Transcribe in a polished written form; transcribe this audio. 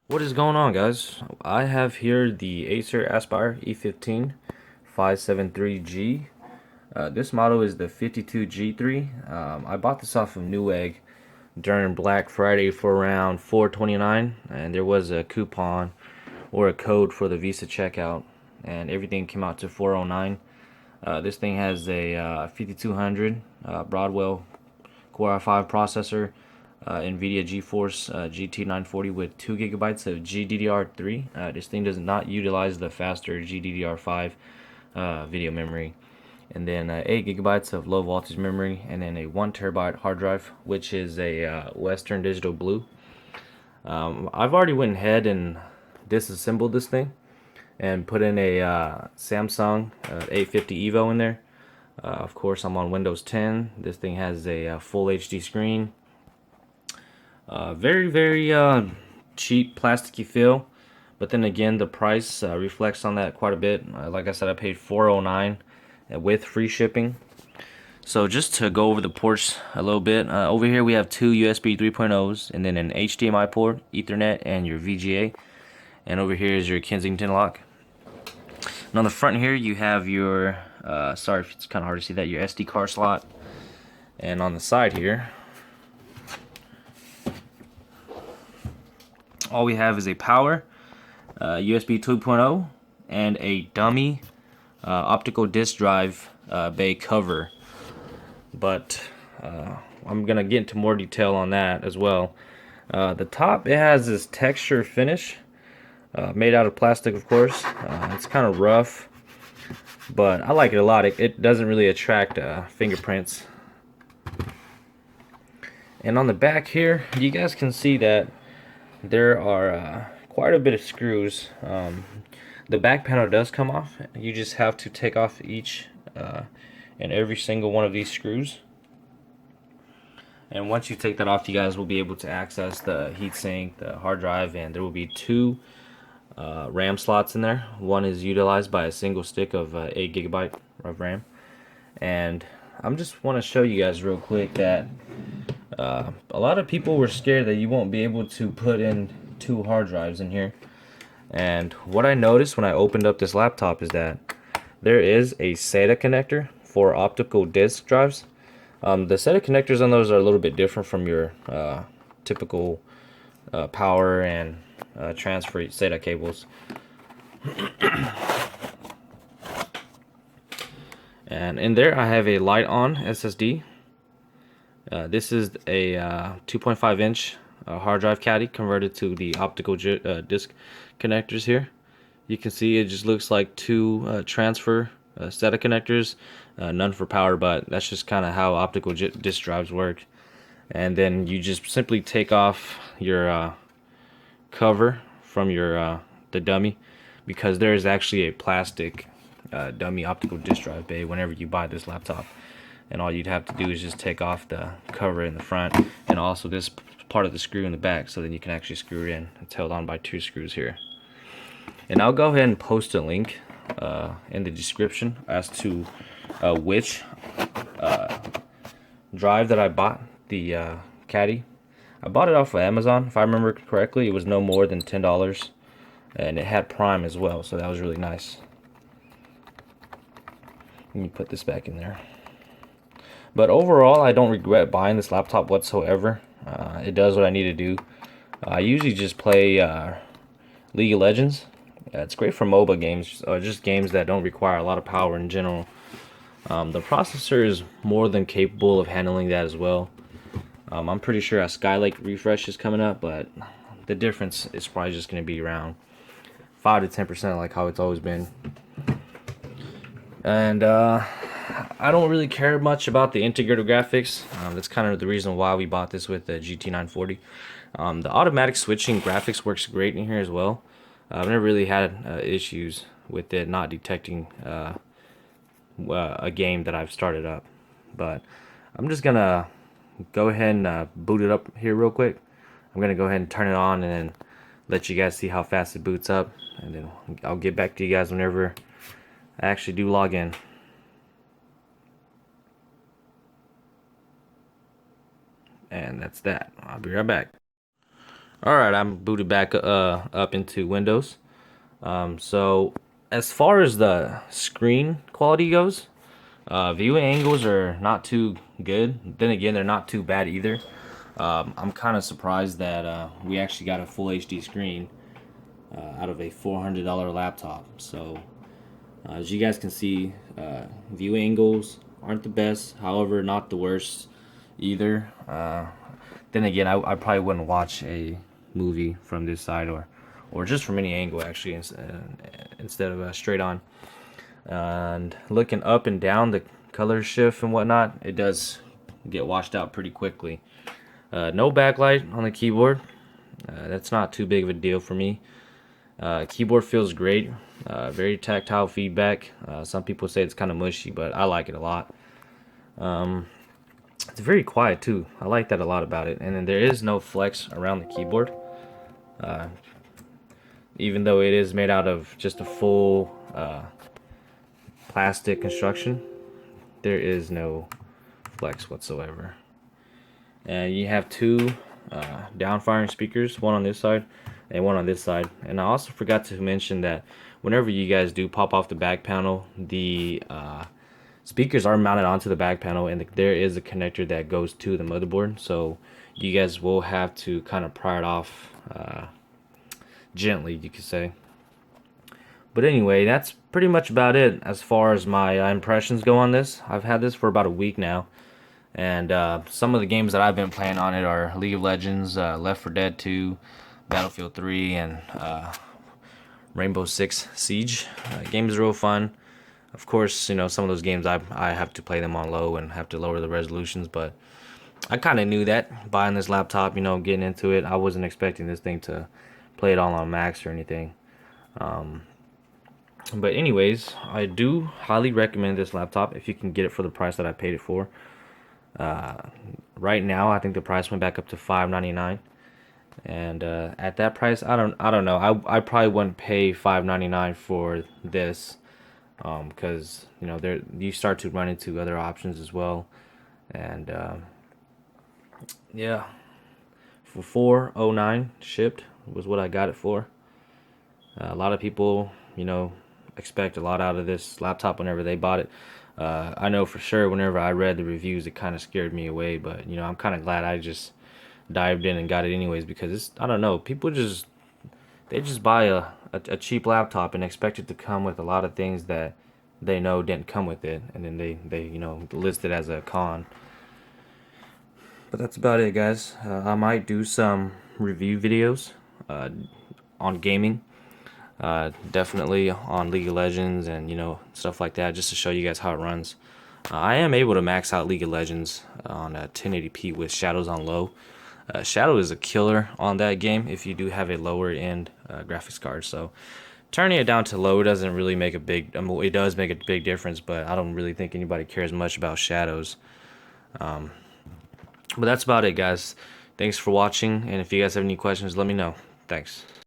What is going on, guys? I have here the Acer Aspire E15-573G. This model is the 52G3. I bought this off of Newegg during Black Friday for around $4.29, and there was a coupon or a code for the Visa checkout, and everything came out to $4.09. This thing has a 5200 Broadwell Core i5 processor, NVIDIA GeForce GT940 with 2 gigabytes of GDDR3. This thing does not utilize the faster GDDR5 video memory. And then 8 gigabytes of low voltage memory, and then a 1 terabyte hard drive, which is a Western Digital Blue. I've already went ahead and disassembled this thing and put in a Samsung 850 EVO in there. Of course, I'm on Windows 10. This thing has a full HD screen. Very cheap plasticky feel, but then again the price reflects on that quite a bit. Like I said, I paid $4.09 with free shipping. So just to go over the ports a little bit, over here we have two USB 3.0s and then an HDMI port, Ethernet, and your VGA. And over here is your Kensington lock. And on the front here you have your, sorry if it's kind of hard to see that, your SD card slot. And on the side here, all we have is a power, USB 2.0, and a dummy optical disc drive bay cover. But I'm gonna get into more detail on that as well. The top, it has this texture finish, made out of plastic, of course. It's kind of rough, but I like it a lot. It doesn't really attract fingerprints. And on the back here, you guys can see that there are quite a bit of screws. The back panel does come off. You just have to take off each and every single one of these screws. And once you take that off, you guys will be able to access the heatsink, the hard drive, and there will be two RAM slots in there. One is utilized by a single stick of 8 gigabyte of RAM. And I just want to show you guys real quick that a lot of people were scared that you won't be able to put in two hard drives in here. And what I noticed when I opened up this laptop is that there is a SATA connector for optical disc drives. The SATA connectors on those are a little bit different from your typical power and transfer SATA cables. And in there I have a Lite-On SSD. This is a 2.5 inch hard drive Caddy converted to the optical disc connectors here. You can see it just looks like two transfer SATA connectors, none for power, but that's just kind of how optical disc drives work. And then you just simply take off your cover from your the dummy, because there is actually a plastic dummy optical disc drive bay whenever you buy this laptop. And all you'd have to do is just take off the cover in the front and also this part of the screw in the back, so then you can actually screw it in. It's held on by two screws here. And I'll go ahead and post a link in the description as to which drive that I bought, the Caddy. I bought it off of Amazon. If I remember correctly, it was no more than $10, and it had Prime as well, so that was really nice. Let me put this back in there. But overall, I don't regret buying this laptop whatsoever. It does what I need to do. I usually just play League of Legends. It's great for MOBA games, or just games that don't require a lot of power in general. The processor is more than capable of handling that as well. I'm pretty sure a Skylake refresh is coming up, but the difference is probably just going to be around 5 to 10%, like how it's always been. And I don't really care much about the integrated graphics. That's kind of the reason why we bought this with the GT940. The automatic switching graphics works great in here as well. I've never really had issues with it not detecting a game that I've started up. But I'm just gonna go ahead and boot it up here real quick. I'm gonna go ahead and turn it on and then let you guys see how fast it boots up, and then I'll get back to you guys whenever I actually do log in. And that's that. I'll be right back. Alright, I'm booted back up into Windows. So as far as the screen quality goes, viewing angles are not too good. Then again, they're not too bad either. I'm kind of surprised that we actually got a full HD screen out of a $400 laptop. So as you guys can see, view angles aren't the best, however, not the worst either. Then again, I probably wouldn't watch a movie from this side or just from any angle actually instead of straight on. And looking up and down the color shift and whatnot, it does get washed out pretty quickly. No backlight on the keyboard. That's not too big of a deal for me. Keyboard feels great. Very tactile feedback. Some people say it's kind of mushy, but I like it a lot. It's very quiet too. I like that a lot about it. And then there is no flex around the keyboard. Even though it is made out of just a full plastic construction, there is no flex whatsoever. And you have two down-firing speakers, one on this side and one on this side. And I also forgot to mention that whenever you guys do pop off the back panel, the speakers are mounted onto the back panel, and there is a connector that goes to the motherboard. So you guys will have to kind of pry it off gently, you could say. But anyway, that's pretty much about it as far as my impressions go on this. I've had this for about a week now. And some of the games that I've been playing on it are League of Legends, Left 4 Dead 2, Battlefield 3, and Rainbow Six Siege. Games are real fun. Of course, you know, some of those games I have to play them on low and have to lower the resolutions, but I kind of knew that buying this laptop, you know, getting into it. I wasn't expecting this thing to play it all on max or anything. But anyways, I do highly recommend this laptop if you can get it for the price that I paid it for. Right now, I think the price went back up to $5.99, and at that price, I don't know. I probably wouldn't pay $5.99 for this, because you know you start to run into other options as well, and yeah, for $4.09 shipped was what I got it for. A lot of people, you know, expect a lot out of this laptop whenever they bought it. I know for sure whenever I read the reviews, it kind of scared me away, but you know, I'm kind of glad I just dived in and got it anyways, because it's, I don't know, people just, they just buy a cheap laptop and expect it to come with a lot of things that they know didn't come with it, and then they you know, list it as a con. But that's about it, guys. I might do some review videos on gaming. Definitely on League of Legends and, you know, stuff like that, just to show you guys how it runs. I am able to max out League of Legends on 1080p with shadows on low. Shadow is a killer on that game if you do have a lower end graphics card. So turning it down to low doesn't really make a big, I mean, it does make a big difference, but I don't really think anybody cares much about shadows. But that's about it, guys. Thanks for watching, and if you guys have any questions, let me know. Thanks.